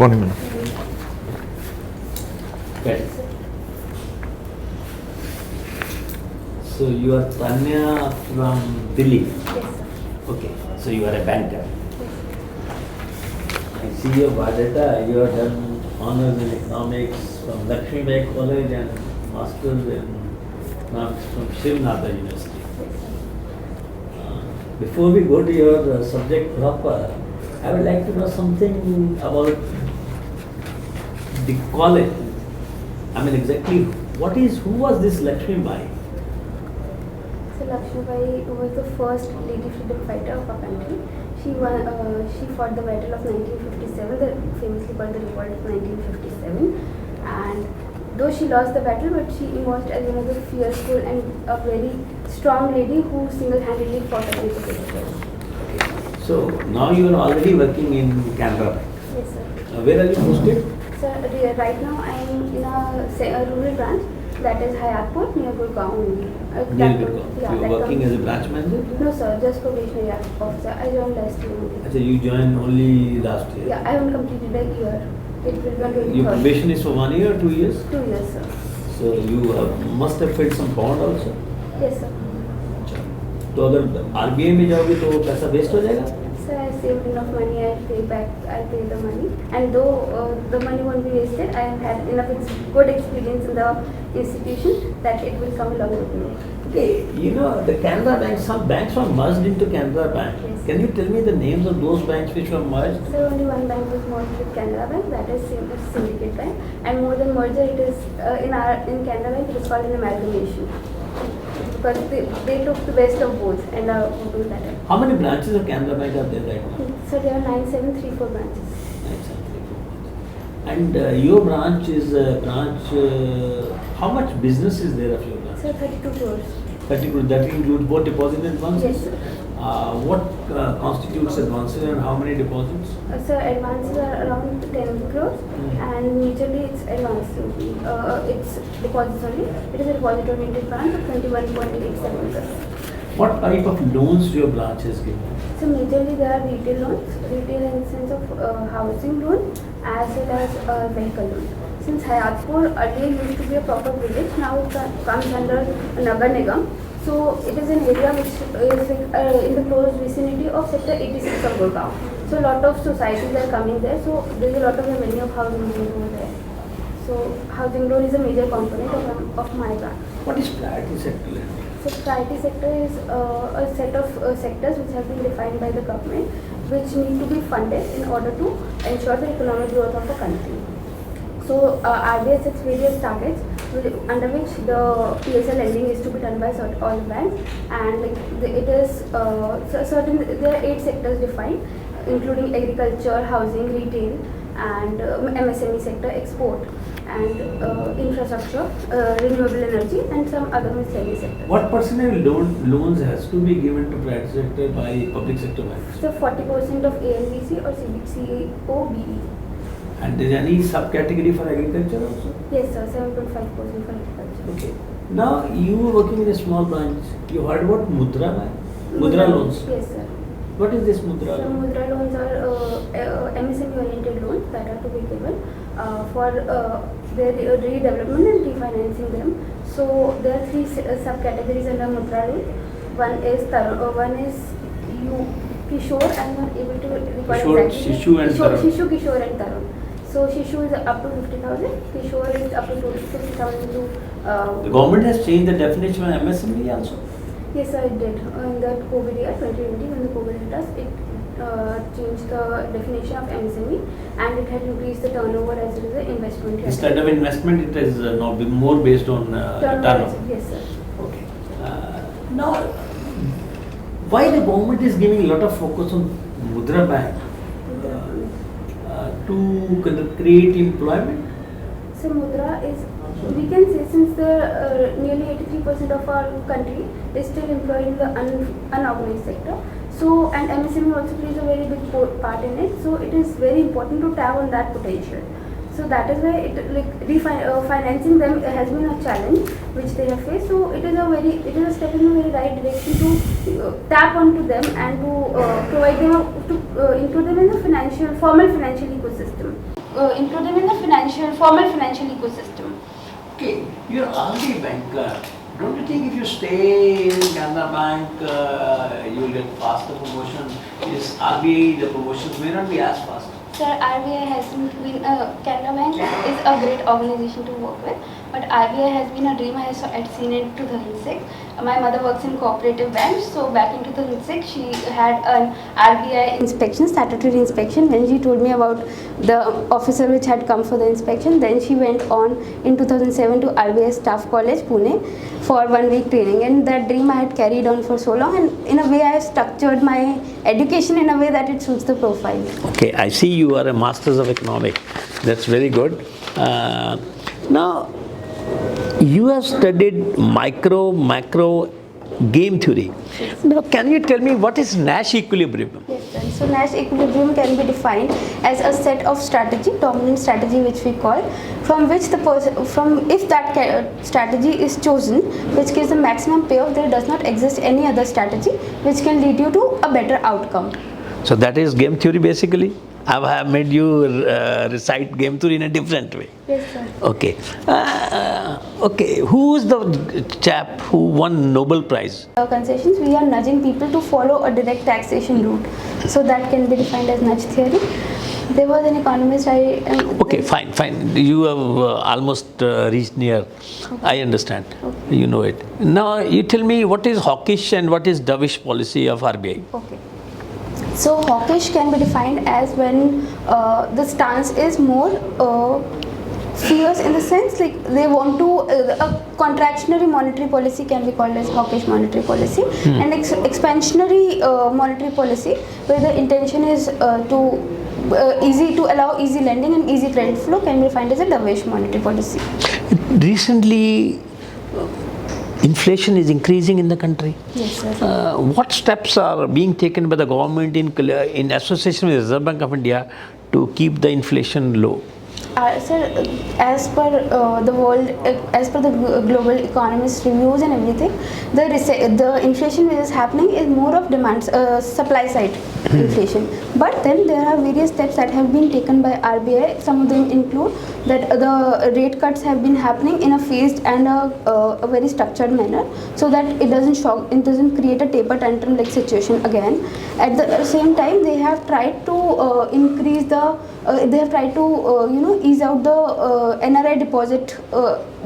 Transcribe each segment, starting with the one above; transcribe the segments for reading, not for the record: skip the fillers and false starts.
morning, ma'am. Okay. So you are Tanya from Delhi. Yes, sir. Okay. So you are a banker. Yes. I see your biodata. You have done honors in economics from Lakshmi Bai College and masters in economics from Shivnada University. Before we go to your subject proper, I would like to know something about the college. I mean, exactly who was this Lakshmi Bai? So Lakshmi Bai was the first lady freedom fighter of our country. She fought the battle of 1957, famously called the Revolt of 1957. And though she lost the battle, but she emerged as one of the fearful and a very strong lady who single-handedly fought against the Britishers. So now you are already working in Canada. Yes, sir. Where are you posted? Sir, right now I am in a rural branch, that is Hayatpur near Gurgaon. Near Gurgaon. Yeah, You are working as a branch manager? No, sir, just probationary officer. I joined last year. Achha, you joined only last year? Yeah, I haven't completed a year. It will be on 23rd. Your probation is for 1 year or 2 years? 2 years, sir. So you must have filled some bond also? Yes, sir. अच्छा, तो अगर RBI में जाओगे तो पैसा waste हो जाएगा? Sir, I saved enough money. I pay the money. And though the money won't be wasted, I have had enough good experience in the institution that it will come along with me. Okay, you know the Canada banks, some banks were merged into Canada Bank. Yes. Can you tell me the names of those banks which were merged? So only one bank was merged with Canada Bank, that is same as Syndicate Bank. And more than merger, it is in Canada Bank, it is called an amalgamation. Because they took the best of both and do that. How many branches of Canada Bank are there right now? So there are 9734 branches. 9734 branches. And your branch is a branch, how much business is there of your branch? So 32 crores. 30 crores, that includes both deposit and advances? Yes, sir. What constitutes advances and how many deposits? So advances are around 10 crores and majorly it's advances only. It's deposits only. It is a deposit-oriented branch of 21.87 crores. What type of loans your branch has given? So majorly there are retail loans, retail in the sense of housing loan as well as vehicle loan. Since Hayatpur earlier used to be a proper village, now it comes under Nagar Nigam. So it is an area which is in the close vicinity of sector 86 of Gurgaon. So a lot of societies are coming there. So there is a lot of revenue of housing loan over there. So housing loan is a major component of my branch. What is priority sector lending? So priority sector is a set of sectors which have been defined by the government, which need to be funded in order to ensure the economic growth of a country. So RBI sets various targets under which the PSL lending is to be done by all banks, and it is there are 8 sectors defined, including agriculture, housing, retail, and MSME sector, export, and infrastructure, renewable energy, and some other miscellaneous sectors. What percentage loans has to be given to private sector by public sector banks? So 40% of ALBC or CBCOBE. And is any subcategory for agriculture also? Yes, sir, 7.5% for agriculture. Okay. Now you were working in a small branch. You heard about Mudra Bank? Mudra loans. Yes, sir. What is this Mudra So loan? Mudra loans are MSME oriented loans that are to be given for their redevelopment and refinancing them. So there are 3 subcategories under Mudra loan. One is Kishore, I'm not able to recall Kishore, exactly. Shishu and Tarun. Kishore and Tarun. So Shishu is up to 50,000, Kishore is up to 50,000 to... The government has changed the definition of MSME also? Yes, sir, it did. In the COVID year, 2020, when the COVID hit us, it changed the definition of MSME and it had increased the turnover as well as the investment. Instead of investment, it is now more based on turnover. Yes, sir. Okay. Now, why the government is giving a lot of focus on Mudra Bank to create employment? So Mudra is, we can say, since the nearly 83% of our country is still employed in the unorganized sector. So, and MSME also plays a very big part in it. So it is very important to tap on that potential. So that is why financing them has been a challenge which they have faced. So it is a step in the very right direction to tap onto them and to provide them include them in the formal financial ecosystem. include them in the formal financial ecosystem. Okay, you're already a banker. Don't you think if you stay in Canara Bank, you will get faster promotion? Is RBI, the promotions may not be as fast. Sir, RBI hasn't been, Canara Bank is a great organization to work with, but RBI has been a dream I had seen in 2006. My mother works in cooperative bank, so back in 2006 she had an RBI inspection, statutory inspection. When she told me about the officer which had come for the inspection, then she went on in 2007 to RBI Staff College, Pune for 1 week training, and that dream I had carried on for so long, and in a way I have structured my education in a way that it suits the profile. Okay, I see you are a Masters of Economics. That's very good. Now, you have studied macro game theory. Now, can you tell me what is Nash equilibrium? Yes, sir. So Nash equilibrium can be defined as a set of strategy, dominant strategy which we call, from which the person, if that strategy is chosen, which gives the maximum payoff, there does not exist any other strategy which can lead you to a better outcome. So that is game theory basically? I have made you recite game theory in a different way. Yes, sir. Okay. Okay. Who is the chap who won Nobel Prize? Concessions, we are nudging people to follow a direct taxation route. So that can be defined as nudge theory. There was an economist, Okay, fine. You have almost reached near. Okay. I understand. Okay. You know it. Now, you tell me what is hawkish and what is dovish policy of RBI? Okay. So hawkish can be defined as when the stance is more fierce, in the sense like they want to, a contractionary monetary policy can be called as hawkish monetary policy, and expansionary monetary policy where the intention is to allow easy lending and easy credit flow can be defined as a dovish monetary policy. Recently, inflation is increasing in the country. Yes, sir. What steps are being taken by the government in association with the Reserve Bank of India to keep the inflation low? Sir, as per the world, as per the global economist reviews and everything, the inflation which is happening is more of demand, supply side inflation. But then there are various steps that have been taken by RBI. Some of them include that the rate cuts have been happening in a phased and a very structured manner, so that it doesn't create a taper tantrum like situation again. At the same time, they have tried to increase the, ease out the NRI deposit.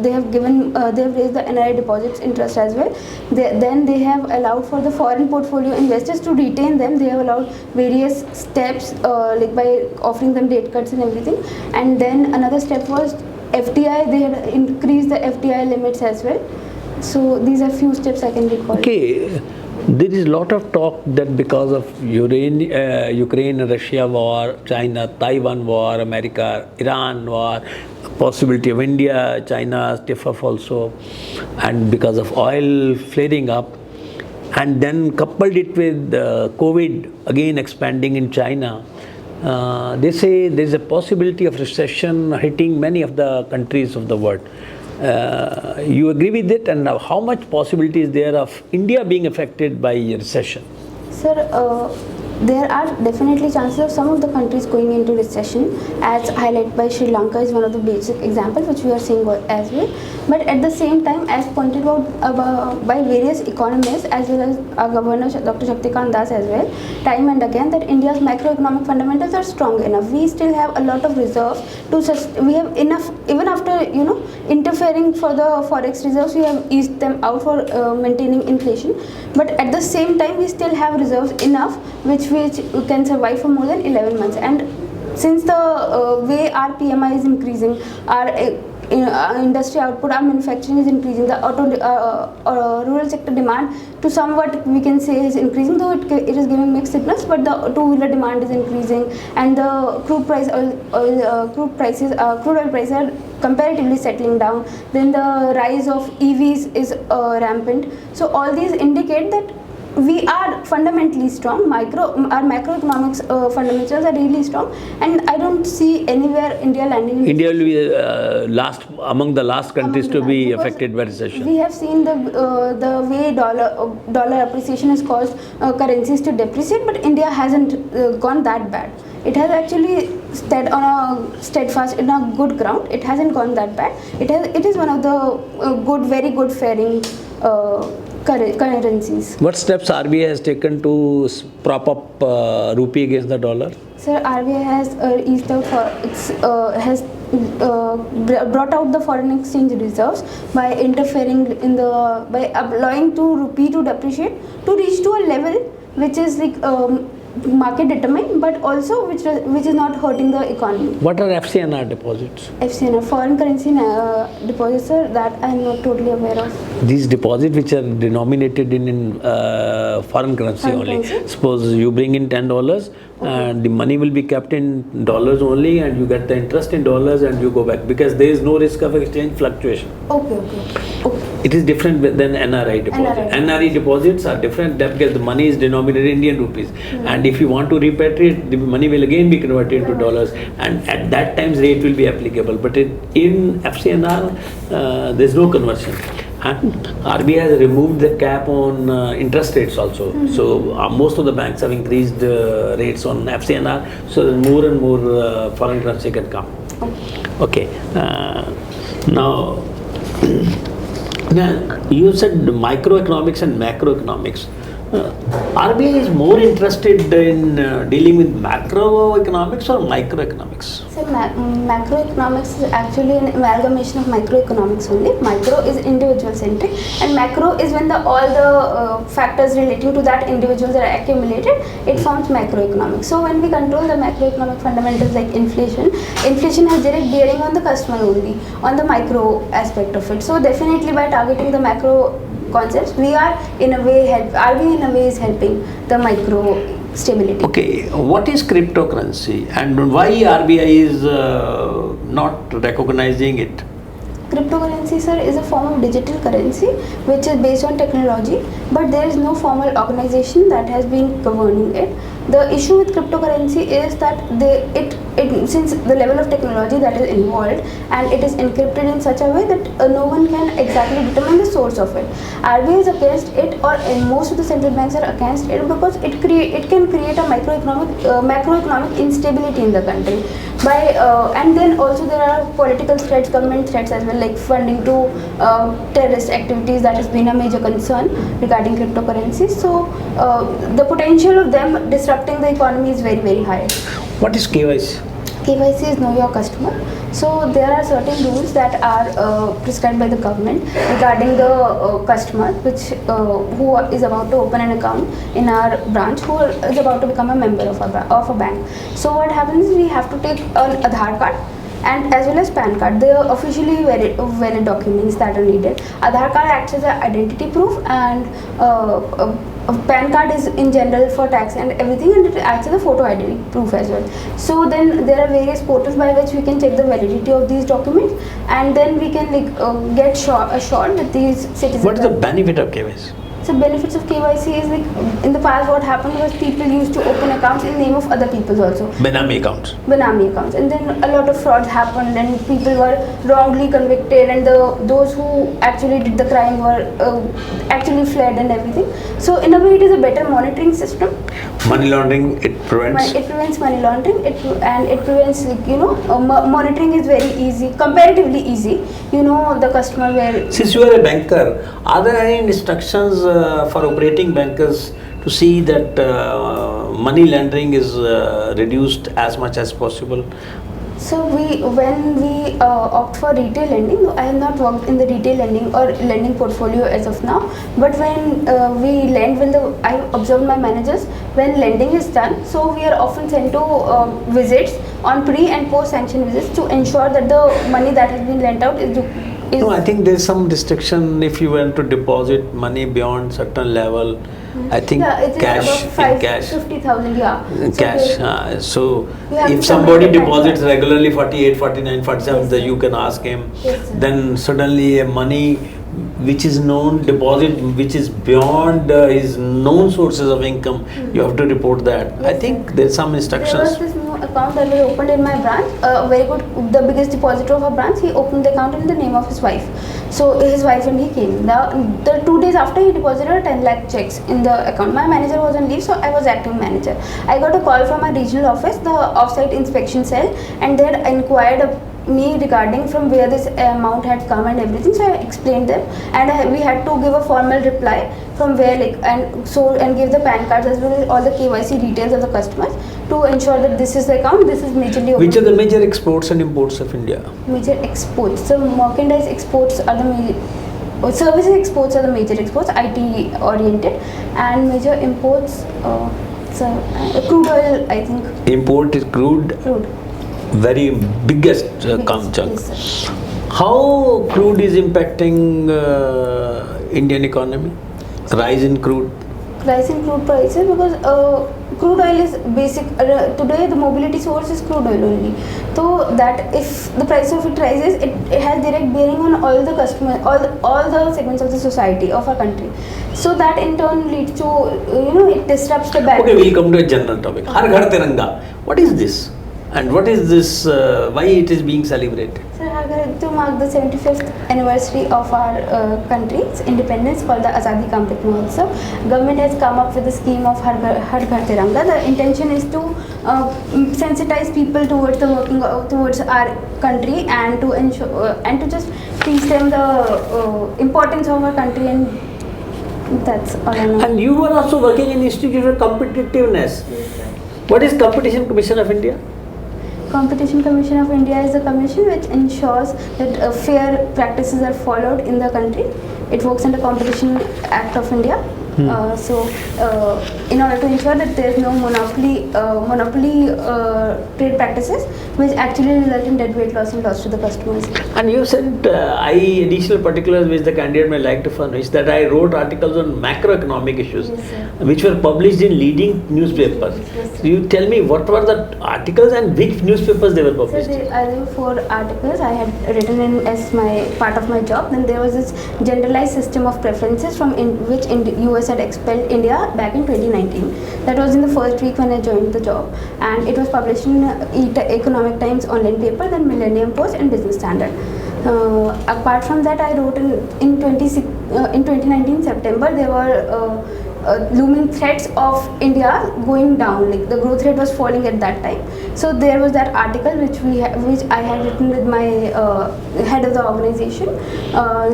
They have raised the NRI deposits interest as well. Then they have allowed for the foreign portfolio investors to retain them. They have allowed various steps like by offering them rate cuts and everything. And then another step was FDI. They had increased the FDI limits as well. So these are few steps I can recall. Okay. There is a lot of talk that because of Ukraine-Russia war, China-Taiwan war, America-Iran war, possibility of India-China stiff-off also, and because of oil flaring up, and then coupled it with COVID again expanding in China, they say there is a possibility of recession hitting many of the countries of the world. You agree with it, and how much possibility is there of India being affected by recession? Sir, there are definitely chances of some of the countries going into recession, as highlighted by Sri Lanka is one of the basic examples which we are seeing as well. But at the same time, as pointed out by various economists as well as our Governor Dr. Shaktikant Das as well, time and again, that India's macroeconomic fundamentals are strong enough. We still have a lot of reserves we have enough, even after interfering for the forex reserves, we have eased them out for maintaining inflation. But at the same time, we still have reserves enough which can survive for more than 11 months. And since the way our PMI is increasing, our industry output, our manufacturing is increasing, the rural sector demand to somewhat we can say is increasing, though it is giving mixed signals, but the two-wheeler demand is increasing, and the crude oil prices are comparatively settling down. Then the rise of EVs is rampant. So all these indicate that we are fundamentally strong. Our macroeconomics fundamentals are really strong, and I don't see anywhere India landing. India will be among the last countries to be affected by recession. We have seen the way dollar appreciation has caused currencies to depreciate, but India hasn't gone that bad. It has actually stood on a steadfast in a good ground. It hasn't gone that bad. It is one of the very good faring currencies. What steps RBI has taken to prop up rupee against the dollar? Sir, RBI has eased out has brought out the foreign exchange reserves by interfering by allowing to rupee to depreciate to reach to a level which is like market determined, but also which is not hurting the economy. What are FCNR deposits? FCNR, foreign currency deposits, sir, that I am not totally aware of. These deposits which are denominated in foreign currency only. Suppose you bring in $10 and the money will be kept in dollars only, and you get the interest in dollars and you go back, because there is no risk of exchange fluctuation. Okay. It is different than NRI deposits. NRI deposits are different because the money is denominated in Indian rupees, and if you want to repatriate, the money will again be converted into dollars, and at that time's rate will be applicable. But in FCNR, there is no conversion. And RBI has removed the cap on interest rates also. So most of the banks have increased rates on FCNR, so more and more foreign currency can come. Okay. Now you said microeconomics and macroeconomics. RBI is more interested in dealing with macroeconomics or microeconomics? So macroeconomics is actually an amalgamation of microeconomics only. Micro is individual centric, and macro is when all the factors relating to that individuals are accumulated. It forms macroeconomics. So when we control the macroeconomic fundamentals like inflation has direct bearing on the customer only, on the micro aspect of it. So definitely by targeting the macro concepts, RBI in a way is helping the micro stability. Okay, what is cryptocurrency and why RBI is not recognizing it? Cryptocurrency, sir, is a form of digital currency which is based on technology, but there is no formal organization that has been governing it. The issue with cryptocurrency is that since the level of technology that is involved, and it is encrypted in such a way that no one can exactly determine the source of it. RBI is against it, or most of the central banks are against it, because it can create a macroeconomic instability in the country. And then also there are political threats, government threats as well, like funding to terrorist activities. That has been a major concern regarding cryptocurrency. So the potential of them disrupting the economy is very, very high. What is KYC? KYC is Know Your Customer. So there are certain rules that are prescribed by the government regarding the customer, who is about to open an account in our branch, who is about to become a member of a bank. So what happens is we have to take an Aadhaar card and as well as PAN card. They are officially valid documents that are needed. Aadhaar card acts as an identity proof, and PAN card is in general for tax and everything, and it acts as a photo ID proof as well. So then there are various portals by which we can check the validity of these documents, and then we can get assured that these citizens. What is the benefit of KYC? So benefits of KYC is in the past what happened was people used to open accounts in name of other people also. Benami accounts. And then a lot of frauds happened, and people were wrongly convicted, and those who actually did the crime were actually fled and everything. So in a way it is a better monitoring system. Money laundering, it prevents? It prevents money laundering, and it prevents, monitoring is very easy, comparatively easy. The customer where... Since you are a banker, are there any instructions for operating bankers to see that money laundering is reduced as much as possible? So when we opt for retail lending, I have not worked in the retail lending or lending portfolio as of now, but when we lend, I observed my managers, when lending is done, so we are often sent to visits on pre and post sanction visits to ensure that the money that has been lent out is no, I think there is some restriction if you want to deposit money beyond certain level. I think cash, 50,000, cash. So if somebody deposits regularly 48, 49, 47, then you can ask him. Yes, then suddenly money which is known, deposit which is beyond his known sources of income, you have to report that. Yes, I think there's some There was instructions. this new account that was opened in my branch. Very good, the biggest depositor of our branch. He opened the account in the name of his wife. So his wife and he came. The 2 days after, he deposited 10 lakh checks in the account. My manager was on leave, so I was acting manager. I got a call from my regional office, the offsite inspection cell, and they had inquired me regarding from where this amount had come and everything. So I explained them, and we had to give a formal reply from where, like, and give the PAN cards as well as all the KYC details of the customers to ensure that this is the account, this is majorly Which are the major exports and imports of India? major exports. So merchandise exports are the major, services exports are the major exports, IT oriented, and major imports. Crude oil, I think. Import is crude. Crude. Very biggest chunk. Yes, sir. How crude is impacting Indian economy? Rise in crude. Rise in crude prices, because crude oil is basic. Today the mobility source is crude oil only. So that if the price of it rises, it has direct bearing on all the customers, all the segments of the society of our country. So that in turn leads to it disrupts the balance. Okay, we'll come to a general topic. Har Ghar Tiranga. What is this? And what is this? Why it is being celebrated? Sir, to mark the 75th anniversary of our country's independence, called the Azadi Ka Amrit Mahotsav, government has come up with a scheme of Har Ghar Tiranga. The intention is to sensitize people towards the towards our country, and to ensure and to just teach them the importance of our country, and that's all I know. And you were also working in Institute of Competitiveness. Yes, sir. What is Competition Commission of India? Competition Commission of India is a commission which ensures that fair practices are followed in the country. It works under Competition Act of India. In order to ensure that there is no monopoly trade practices which actually result in dead weight loss and loss to the customers. And you said additional particulars which the candidate may like to furnish, that I wrote articles on macroeconomic issues, Yes, sir. which were published in leading newspapers. Yes, sir. So you tell me what were the articles and which newspapers they were So published? there were 4 articles I had written in as my part of my job. Then there was this generalized system of preferences from which US had expelled India back in 2019. That was in the first week when I joined the job, and it was published in Economic Times online paper, then Millennium Post and Business Standard. Apart from that, I wrote in 2019 September, there were looming threats of India going down, like the growth rate was falling at that time. So there was that article which I had written with my head of the organization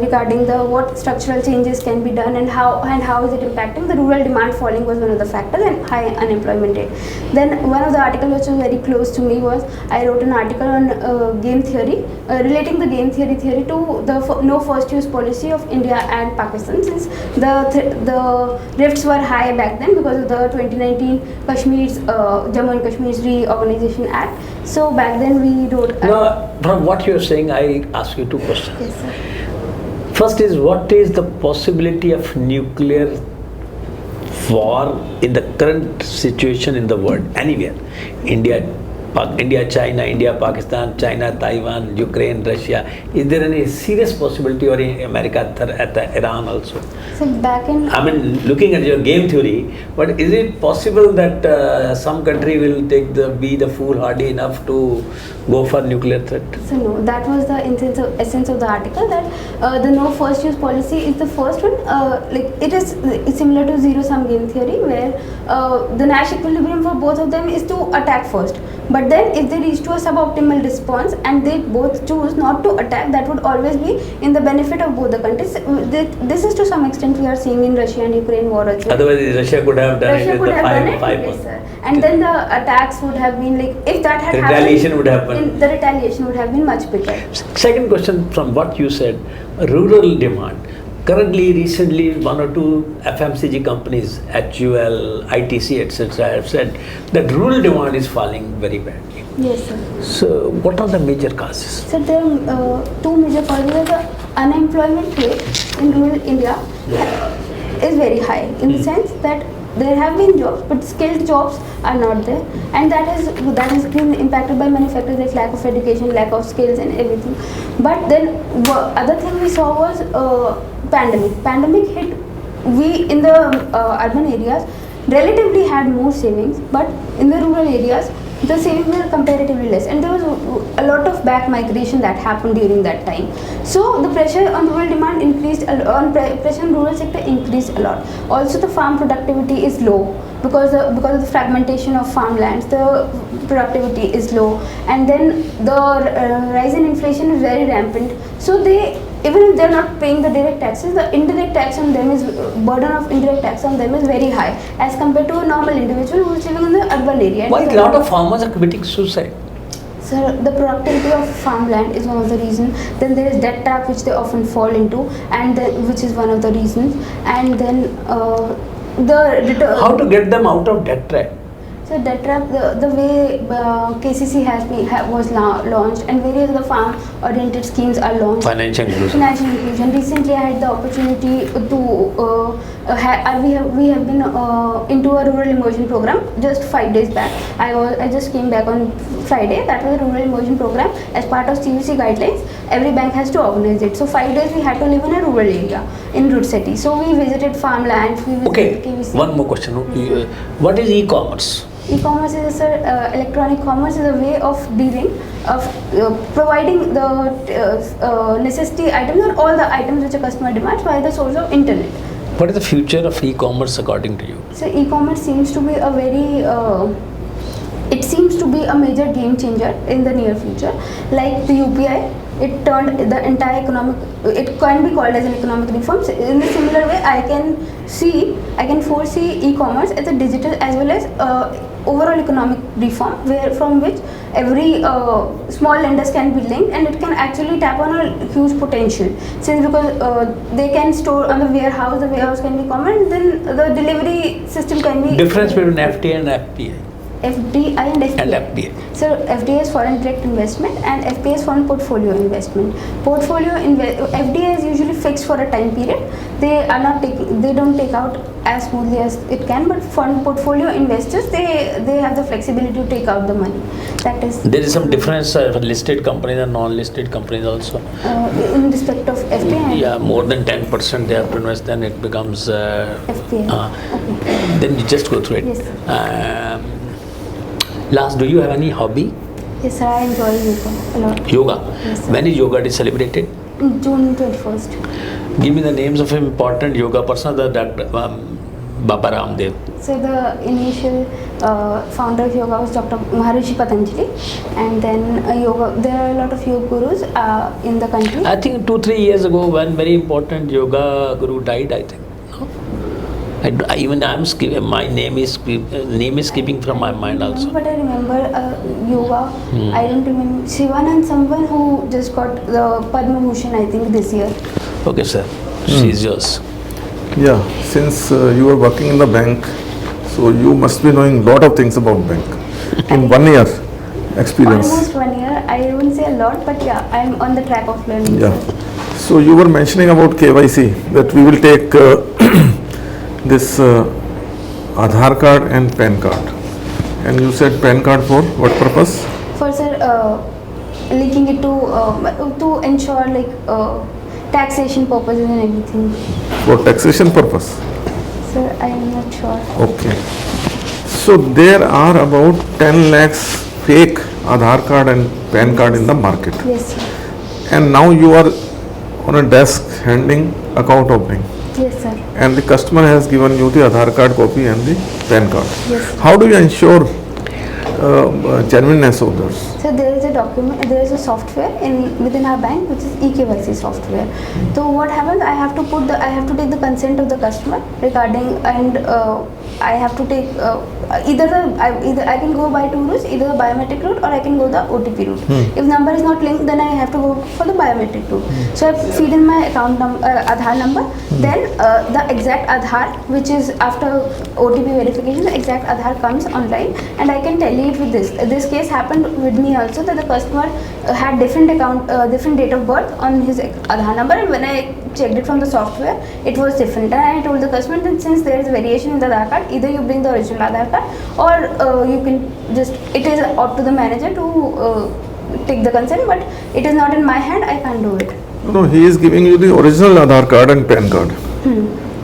regarding what structural changes can be done, and how is it impacting. The rural demand falling was one of the factors, and high unemployment rate. Then one of the articles which was very close to me was, I wrote an article on game theory, relating the game theory to the no first use policy of India and Pakistan, since the rifts were high back then because of the 2019 Jammu and Kashmir's Reorganization Act. So back then we wrote. Now, from what you are saying, I ask you 2 questions. Yes, sir. First is, what is the possibility of nuclear war in the current situation in the world, anywhere? India, China, India, Pakistan, China, Taiwan, Ukraine, Russia. Is there any serious possibility, or in America, at Iran also? So back in. I mean, looking at your game theory, but is it possible that some country will be the foolhardy enough to go for nuclear threat? So no, that was the essence of the article, that the no first use policy is the first one. It's similar to zero sum game theory, where the Nash equilibrium for both of them is to attack first. But then if they reach to a suboptimal response and they both choose not to attack, that would always be in the benefit of both the countries. This is to some extent we are seeing in Russia and Ukraine war as well. Otherwise, Russia could have done it with the 5 yes, sir. And then the attacks would have been, like, if that had retaliation happened, would happen. the retaliation would have been much bigger. Second question, from what you said, rural demand. Currently, recently, 1 or 2 FMCG companies, HUL, ITC, etc., have said that rural demand is falling very badly. Yes, sir. So, what are the major causes? So there are 2 major causes. The unemployment rate in rural India is very high, in the sense that there have been jobs, but skilled jobs are not there, and that has been impacted by many factors like lack of education, lack of skills, and everything. But then other thing we saw was pandemic. Pandemic hit. We in the urban areas relatively had more savings, but in the rural areas the savings were comparatively less, and there was a lot of back migration that happened during that time. So the pressure on rural demand increased, pressure on rural sector increased a lot. Also the farm productivity is low because of the fragmentation of farmlands. The productivity is low, and then the rise in inflation is very rampant. So even if they are not paying the direct taxes, the indirect tax on them is burden of indirect tax on them is very high as compared to a normal individual who is living in the urban area. Why a lot of farmers are committing suicide? So the productivity of farmland is one of the reasons. Then there is debt trap which they often fall into, and which is one of the reasons. And then how to get them out of debt trap? So debt trap, the way KCC was launched, and various other farm-oriented schemes are launched. Financial inclusion. Financial inclusion. Recently, I had the opportunity to we have been into a rural immersion program just 5 days back. I just came back on Friday. That was a rural immersion program as part of CUC guidelines. Every bank has to organize it. So 5 days we had to live in a rural area in root city. So we visited farmlands. Okay. KVC. One more question. What is e-commerce? E-commerce is electronic commerce is a way of dealing, of providing the necessity items or all the items which a customer demands via the source of internet. What is the future of e-commerce according to you? So e-commerce seems to be a it seems to be a major game changer in the near future. Like the UPI, it turned the entire economic, it can be called as an economic reform. So in a similar way, I can foresee e-commerce as a digital as well as overall economic reform, from which every small lenders can be linked, and it can actually tap on a huge potential. Since because they can store on the warehouse can be common, then the delivery system can be. Difference between FDI and FPI. FDI and FPI. So FDI is foreign direct investment and FPI is foreign portfolio investment. FDI is usually fixed for a time period. They don't take out as smoothly as it can, but foreign portfolio investors, they have the flexibility to take out the money. That is. There is some difference for listed companies and non-listed companies also. In respect of FDI. Yeah, more than 10% they have to invest, then it becomes FPI. Okay. Then you just go through it. Yes. Last, do you have any hobby? Yes, sir, I enjoy yoga a lot. Yoga? Yes, sir. When is yoga day celebrated? June 21st. Give me the names of important yoga persons, Dr. Baba Ramdev. So the initial founder of yoga was Dr. Maharishi Patanjali, and then there are a lot of yoga gurus in the country. I think 2-3 years ago, one very important yoga guru died, I think. My name is skipping from my mind also. But I remember yoga. I don't remember Shivanand, someone who just got the Padma Bhushan, I think, this year. Okay, sir. She's yours. Yeah, since you are working in the bank, so you must be knowing lot of things about bank. In 1 year experience. Almost 1 year. I wouldn't say a lot, but yeah, I'm on the track of learning. Yeah. So you were mentioning about KYC, that we will take this Aadhaar card and PAN card, and you said PAN card for what purpose? For sir, linking it to ensure like taxation purposes and everything. For taxation purpose? Sir, I am not sure. Okay. So there are about 10 lakhs fake Aadhaar card and PAN card in the market. Yes, sir. And now you are on a desk handling account opening. Yes, sir. And the customer has given you the Aadhaar card copy and the PAN card. Yes. How do you ensure genuineness of those? So there is a document, there is a software within our bank which is eKYC software. So what happens? I have to take the consent of the customer regarding, and I have to take either I can go by two routes, either the biometric route or I can go the OTP route. If number is not linked, then I have to go for the biometric route. So I feed in my account Aadhaar number, then the exact Aadhaar, which is after OTP verification, the exact Aadhaar comes online, and I can tally it with this. This case happened with me also, that the customer had different date of birth on his Aadhaar number, and when I checked it from the software, it was different. And I told the customer that since there is variation in the Aadhaar card, either you bring the original Aadhaar card or you can just, it is up to the manager to take the consent, but it is not in my hand, I can't do it. No, he is giving you the original Aadhaar card and PAN card.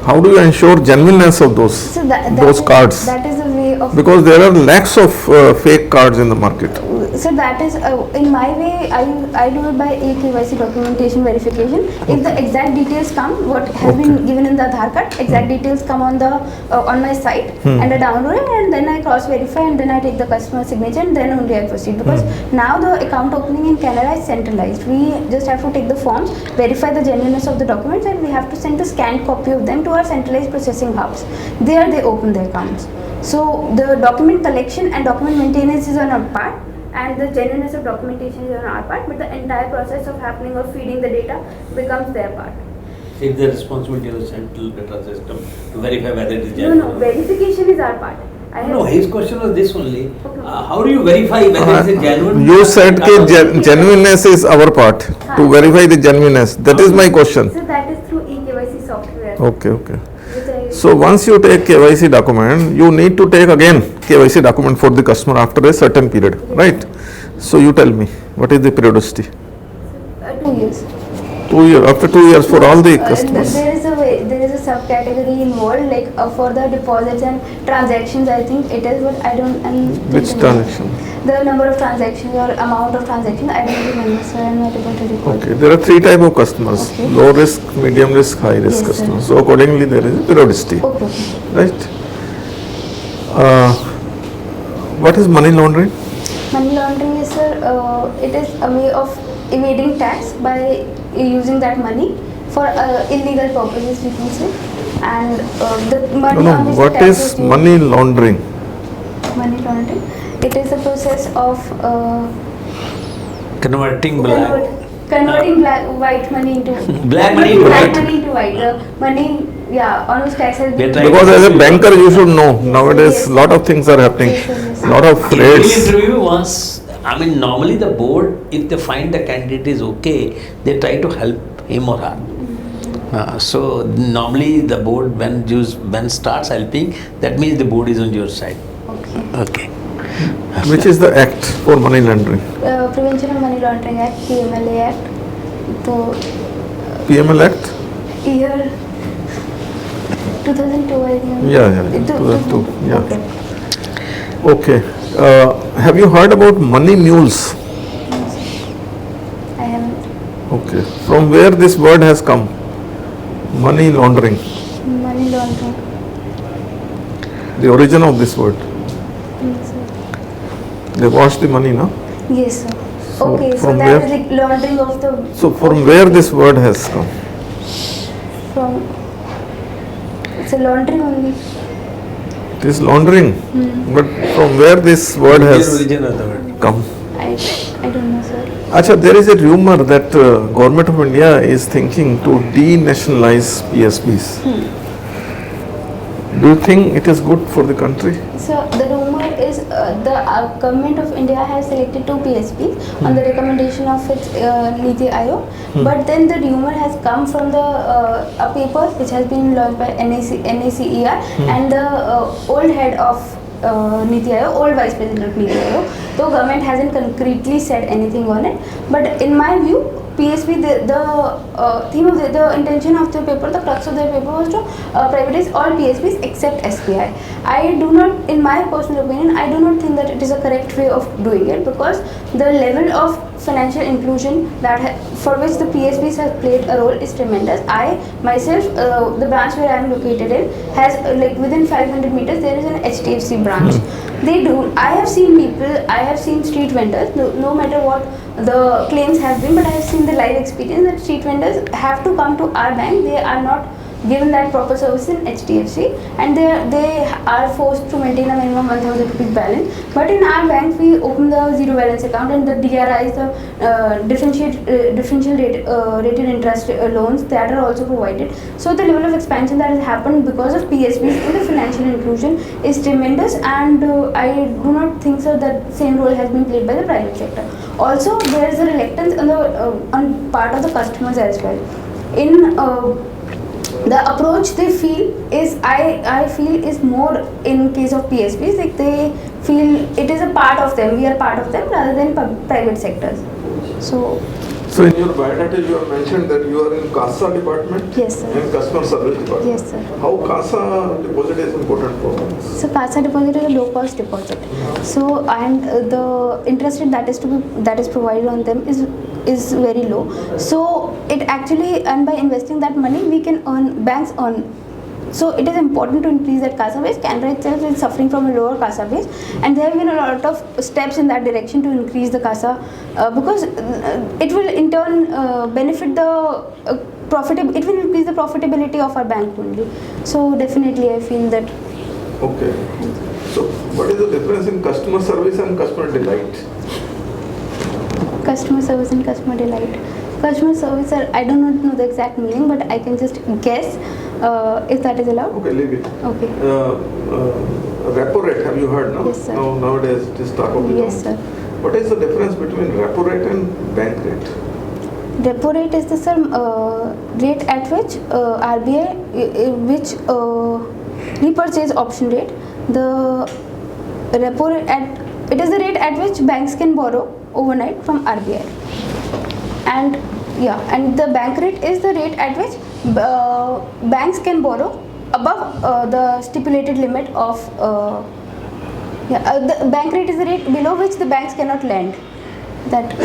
How do you ensure genuineness of those So that cards? That is the way of, Because there are lakhs of fake cards in the market. so that is in my way. I do it by KYC documentation verification. If the exact details come, what has been given in the Aadhaar card, exact details come on the on my site and I download it, and then I cross verify, and then I take the customer signature, and then only I proceed. Because now the account opening in Canada is centralized. We just have to take the forms, verify the genuineness of the documents, and we have to send the scanned copy of them to our centralized processing hubs. There they open the accounts. So the document collection and document maintenance is on our part, and the genuineness of documentation is on our part, but the entire process of happening of feeding the data becomes their part. If the responsibility of the central data system to verify whether it is No, genuine. no, verification is our part. No, his question was this only. How do you verify whether it is genuine? You said that genuineness is our part to verify the genuineness. That is my question. So that is through eKYC software. Okay, okay. Which I So once you take KYC document, you need to take again KYC document for the customer after a certain period, right? So you tell me, what is the periodicity? 2 years. 2 years, after 2 years for all the customers. There is a subcategory involved, like for the deposits and transactions. I think it is, but I don't. Which transaction? The number of transactions or amount of transactions, I don't remember, so I'm not able to recall. Okay, there are 3 type of customers: Okay. low risk, medium risk, high risk Yes, customers. sir. So accordingly, there is a periodicity, Okay. right? What is money laundering? Money laundering is, sir, it is a way of evading tax by using that money for illegal purposes, we can say. And the money No, on no. which What the tax is due- money laundering? Money laundering. It is a process of Converting black. converting white money into Black money into black white. money into white. The money, yeah, on which tax has We are been. trying- Because as a banker, you should know nowadays Yes. lot of things are happening. Yes, yes. Lot of In the raids. interview once, I mean, normally the board, if they find the candidate is okay, they try to help him or her. So normally the board, when starts helping, that means the board is on your side. Okay. Okay. Which is the act for money laundering? Prevention of Money Laundering Act, PMLA Act. So PML Act? year 2002, I think. Yeah, 2002, yeah. Okay. Okay. Have you heard about money mules? I haven't. Okay. From where this word has come? Money laundering. Money laundering. The origin of this word. Yes, sir. They wash the money, no? Yes, sir. So Okay, so from that where- is like laundering of the. So from where this word has come? From. It's a laundry only. It is laundering. But from where this word The has origin of the word. come? I don't know, sir. Acha, there is a rumor that government of India is thinking to denationalize PSBs. Do you think it is good for the country? So the rumor is the government of India has selected 2 PSPs on the recommendation of its Niti Aayog. But then the rumor has come from the a paper which has been launched by NACER and the old head of Niti Aayog, old vice president of Niti Aayog. Though government hasn't concretely said anything on it, but in my view, PSB, the theme of the intention of the paper, the crux of the paper was to privatize all PSBs except SBI. I do not, in my personal opinion, I do not think that it is a correct way of doing it, because the level of financial inclusion that for which the PSBs have played a role is tremendous. I myself, the branch where I am located in has like within 500 meters there is an HDFC branch. They do. I have seen people, I have seen street vendors, no matter what the claims have been, but I have seen the live experience that street vendors have to come to our bank. They are not given that proper service in HDFC, and they are forced to maintain a minimum 1,000 rupees balance. But in our bank, we open the zero balance account, and the DRI is the differential rated interest loans that are also provided. So the level of expansion that has happened because of PSBs in the financial inclusion is tremendous, and I do not think so that same role has been played by the private sector. Also, there is a reluctance on part of the customers as well. in the approach they feel is, I feel is more in case of PSPs, like they feel it is a part of them, we are part of them rather than private sectors. So in your biodata you have mentioned that you are in CASA department. Yes, sir. And customer service department. Yes, sir. How CASA deposit is important for us? So CASA deposit is a low cost deposit. So and the interest rate that is provided on them is very low. So it actually, and by investing that money we can earn, banks earn. So it is important to increase that CASA base. Canada itself is suffering from a lower CASA base, and there have been a lot of steps in that direction to increase the CASA because it will in turn benefit the it will increase the profitability of our bank only. So definitely I feel that. Okay. So what is the difference in customer service and customer delight? Customer service and customer delight. Customer service, I do not know the exact meaning, but I can just guess if that is allowed. Okay, leave it. Okay. Repo rate, have you heard now? Yes, sir. Nowadays it is talk of the Yes, town. sir. What is the difference between repo rate and bank rate? Repo rate is the rate at which RBI, which repurchase option rate. The repo rate it is the rate at which banks can borrow overnight from RBI. And the bank rate is the rate at which banks can borrow above the stipulated limit of the bank rate is the rate below which the banks cannot lend. That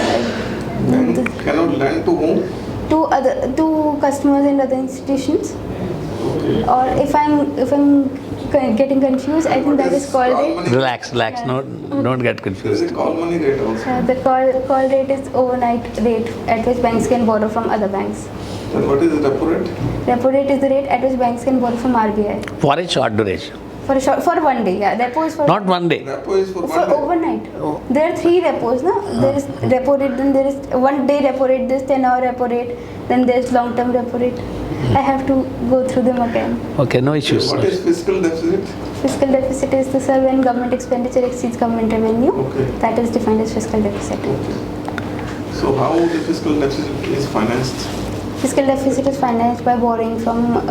Bank cannot lend to whom? To customers and other institutions. Okay. Or if I'm getting confused, I think that is called rate. Relax, no, don't get There confused. is a call money rate also. The call rate is overnight rate at which banks can borrow from other banks. And what is the repo rate? Repo rate is the rate at which banks can borrow from RBI. For a short duration. For 1 day, yeah. Repo is for Not 1 day. Repo is for 1 day. overnight. There are 3 repos, no? There is repo rate, then there is 1 day repo rate, there is 10-hour repo rate, then there is long-term repo rate. I have to go through them again. Okay, no issues. What is fiscal deficit? Fiscal deficit is the when government expenditure exceeds government revenue. Okay. That is defined as fiscal deficit. So how the fiscal deficit is financed? Fiscal deficit is financed by borrowing from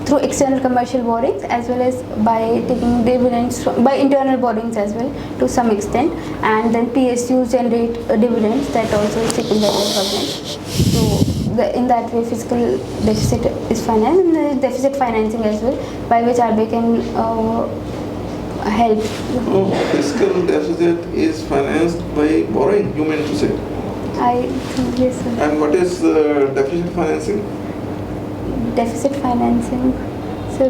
through external commercial borrowings, as well as by taking dividends by internal borrowings as well to some extent, and then PSUs generate dividends that also is taken by the government. So in that way fiscal deficit is financed, and there is deficit financing as well, by which RBI can help. Fiscal deficit is financed by borrowing, you meant to say. Yes, sir. And what is deficit financing? Deficit financing. So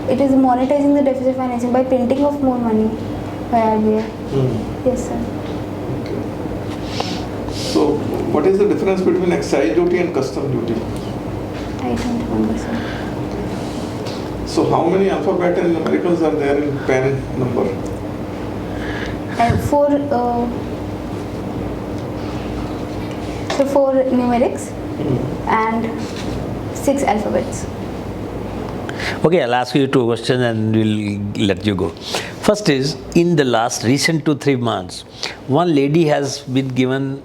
it is monetizing the deficit financing by printing of more money by RBI. Yes, sir. Okay. So what is the difference between excise duty and custom duty? I don't remember, sir. So how many alphabet and numericals are there in PAN number? And four numerics and 6 alphabets. Okay, I'll ask you 2 questions and we'll let you go. First is, in the last recent 2-3 months, one lady has been given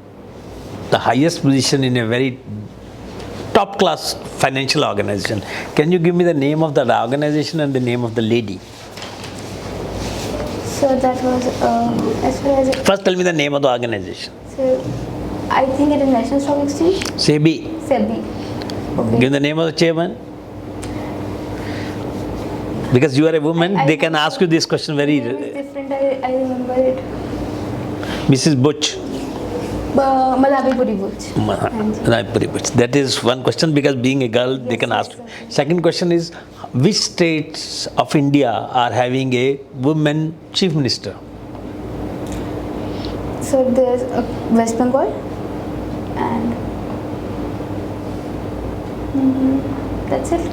the highest position in a very top class financial organization. Can you give me the name of that organization and the name of the lady? So that was as far as First tell me the name of the organization. so I think it is National Stock Exchange. SEBI. SEBI. Okay. Give the name of the chairman. Because you are a woman, I they can ask you this question very. Name is different. I remember it. Mrs. Butch. Madhavipuri Butch. Madhavipuri Butch. That is one question, because being a girl, they can ask. Yes, sir. Second question is, which states of India are having a woman chief minister? So there's West Bengal and that's it.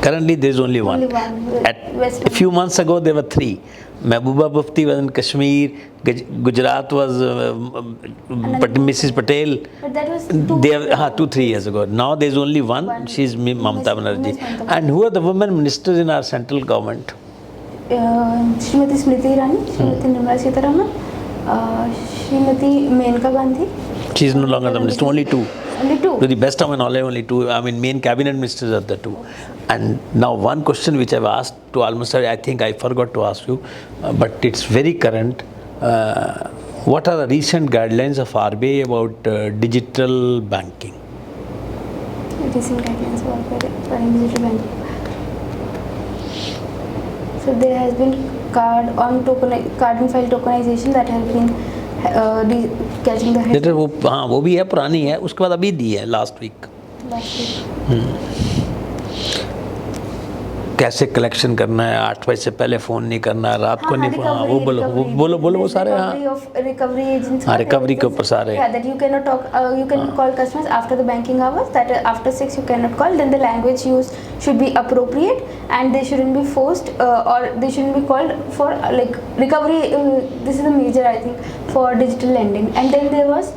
Currently, there is only one. Only one. West A few months ago, there were 3. Mehbooba Mufti was in Kashmir. Gujarat was Mrs. Patel. But that was 2-3 years ago. Now there is only one. She is Mamata Banerjee. And who are the women ministers in our central government? Srimati Smriti Irani, Srimati Nirmala Sitharaman, Srimati Menka Gandhi. She is no longer the minister. Only 2. Only two? To the best of my knowledge, only two. I mean, main cabinet ministers are the two. And now one question which I've asked to almost, I think I forgot to ask you, but it's very current. What are the recent guidelines of RBI about digital banking? Recent guidelines for digital banking. So there has been card and file tokenization that has been catching the head. Later वो हाँ वो भी है, पुरानी है, उसके बाद अभी दी है लास्ट वीक. कैसे कलेक्शन करना है, 8 बजे से पहले फ़ोन नहीं करना है, रात को नहीं. हाँ वो बोलो वो सारे. हाँ रिकवरी एजेंट्स. हाँ रिकवरी के ऊपर सारे. Yeah, that you cannot talk, you can call customers after the banking hours, that after 6 you cannot call, then the language used should be appropriate and they shouldn't be forced or they shouldn't be called for like recovery. This is the major, I think, for digital lending. And then there was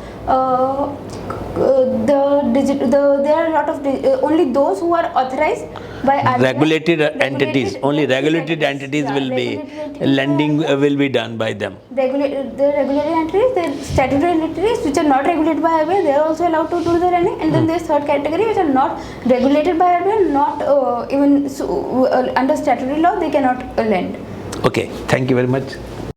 there are a lot of only those who are authorized by RBI, regulated entities. Only regulated entities will be lending will be done by them. The regulated entities, the statutory entities which are not regulated by RBI, they are also allowed to do the lending. And then there's third category which are not regulated by RBI, not even under statutory law, they cannot lend. Okay, thank you very much.